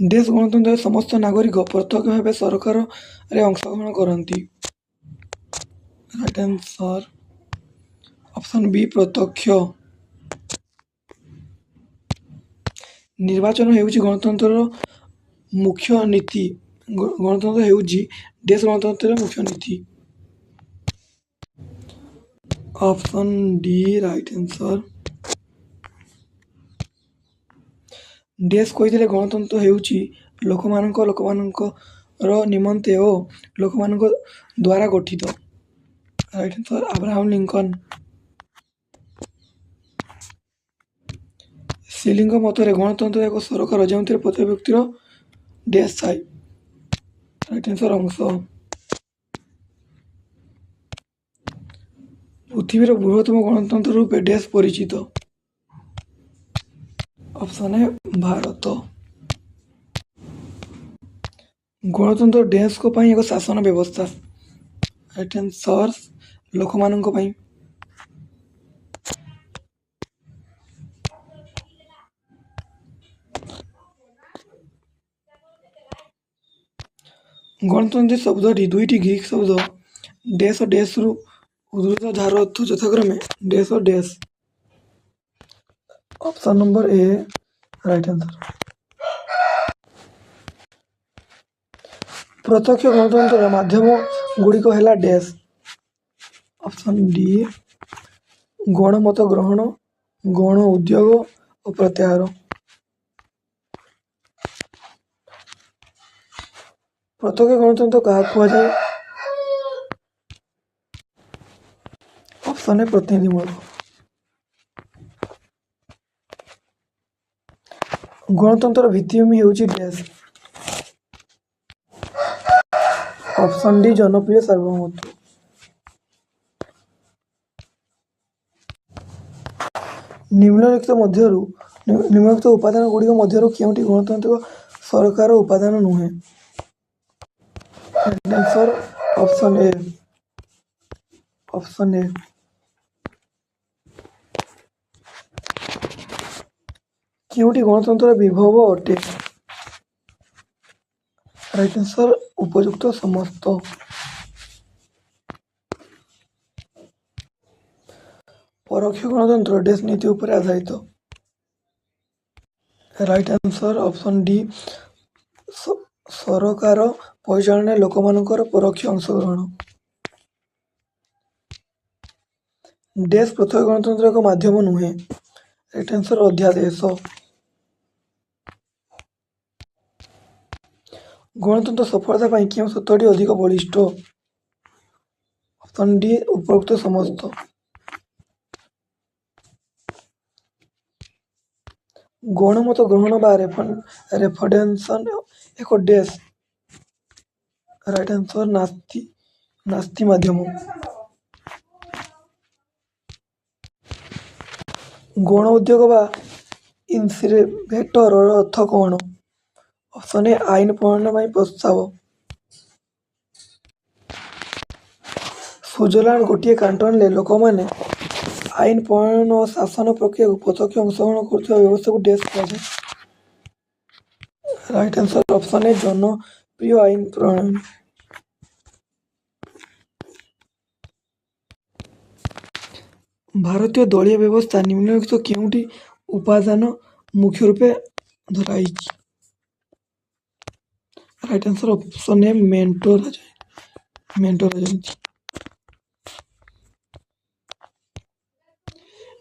देश गणतंत्र समस्त नागरिक प्रत्यक्ष भाव सरकार अंशग्रहण करती। राइट आंसर ऑप्शन बी प्रत्यक्ष। निर्वाचन हेउची गणतंत्र मुख्य नीति। गणतंत्र हेउची देश गणतंत्र मुख्य नीति। Option D right answer. देश कही गणतंत्र हेउची लोकमानकर निमंते और लोकमानक द्वारा गठित। Right answer Abraham Lincoln. Ceiling मतरे गणतंत्र एक सरकार जो प्रत्येक व्यक्तिर देश थाए। राइट आंसर अंश। पृथ्वीर बृहत्तम गणतंत्र रूपे देश परिचित। ऑप्शन है भारत। गणतंत्र देश को एक शासन व्यवस्था। राइट आंसर लोक मानक पई। गणतंत्र शब्दटी दुईटी ग्रीक शब्द देश और देश रु उद्धृत जार अर्थ यथाक्रमे देश और देश। Option number A right answer. प्रत्यक्ष गणतंत्र माध्यम गुड़िक है डैश। ऑप्शन डी गणमत ग्रहण, गण उद्योग और प्रत्याहार। प्रत्यक्ष गणतंत्र क्या कहुए? ऑप्शन है प्रतिनिधिमूलक। गणतंत्र भित्तिभूमि हेउची डैश। ऑप्शन डी जनप्रिय सार्वभौमत्व। निम्नलिखित उपादान गुड़िक मध्यरु केउंटी गणतांत्रिक सरकार उपादान नुहे? Answer option A. Option A केउंटी गणतंत्र विभव अटे? राइट आंसर उपयुक्त समस्त। परोक्ष गणतंत्र देश नीति उपर आधारित। राइट आंसर ऑप्शन डी सरकार परिचालन लोकमानकर परोक्ष अंशग्रहण। देश प्रत्यक्ष गणतंत्र एक माध्यम नुहे। राइट आंसर अध्यादेश। गणतंत्र सफलता पाई क्यों सूत्रटी अधिक बलिष्ठ? ऑप्शन डी उपरोक्त समस्त। गणमत ग्रहण बा रेफरेंसन एक देश। राइट आंसर नास्ति माध्यम। गण उद्योग बा इनसिरेवेटर अर्थ कौन? ऑप्शन ए आईन प्रणयन प्रस्ताव। स्विट्जरलैंड गोटे कांटन ले लोक मैंने आईन प्रणयन और शासन प्रक्रिया को प्रत्यक्ष अंशग्रहण कर व्यवस्था को देश कहुए? राइट आंसर ऑप्शन ए जनप्रिय आईन प्रणयन। भारतीय दलीय व्यवस्था निम्नलिखित केउंटी उपादान मुख्य रूपे धराई? राइट आंसर ऑप्शन ए मेंटो राजनीति।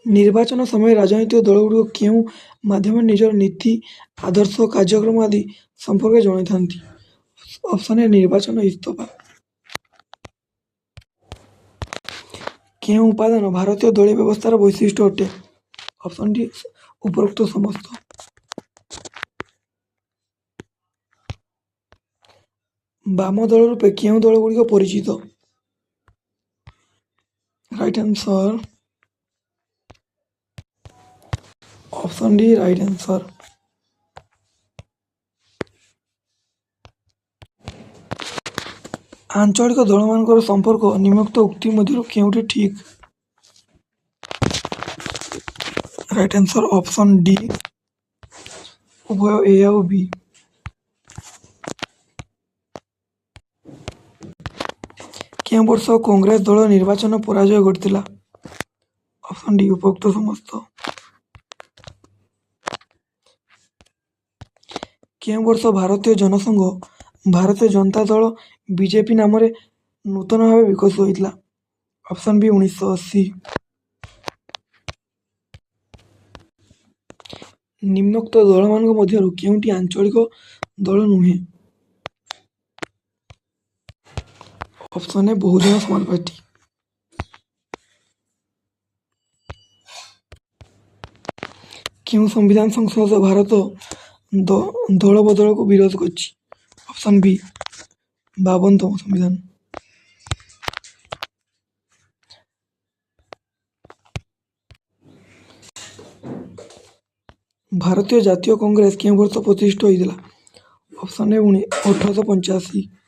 निर्वाचन समय राजनीतिक दलगुड़िक केउं माध्यम निजर नीति आदर्श कार्यक्रम आदि संपर्क जणाई थांती? ऑप्शन ए निर्वाचन इस्तफा। केउं उपादान भारतीय दलीय व्यवस्थार वैशिष्ट्य अटे? ऑप्शन डी उपरोक्त समस्त। वाम दल रूपे केउं दलगुड़िक परिचित? Right answer option D right answer. आंचलिक दल मान संपर्क निम्नलिखित उक्ति मध्य केउंटी ठीक? राइट आंसर ऑप्शन डी उभय ए और बी। କେଉଁ ବର୍ଷ କଂଗ୍ରେସ ଦଳ ନିର୍ବାଚନ ପରାଜୟ ଘଟିଥିଲା? ଅପସନ୍ ଡି ଉପରୋକ୍ତ ସମସ୍ତ। କେଉଁ ବର୍ଷ ଭାରତୀୟ ଜନସଂଘ ଭାରତୀୟ ଜନତା ଦଳ ବିଜେପି ନାମରେ ନୂତନ ଭାବେ ବିକଶିତ ହୋଇଥିଲା? Option B 1980। ନିମ୍ନୋକ୍ତ ଦଳମାନଙ୍କ ମଧ୍ୟରୁ କେଉଁଟି ଆଞ୍ଚଳିକ ଦଳ ନୁହେଁ? Option A Bahujan Samaj party. କେଉଁ ସମ୍ବିଧାନ ସଂଶୋଧନ ଭାରତ ଦଳ ବଦଳକୁ ବିରୋଧ କରିଛି? ଅପସନ୍ ବି 52ତମ ସମ୍ବିଧାନ। ଭାରତୀୟ ଜାତୀୟ କଂଗ୍ରେସ କେଉଁ ବର୍ଷ ପ୍ରତିଷ୍ଠିତ ହୋଇଥିଲା? Option A 1885।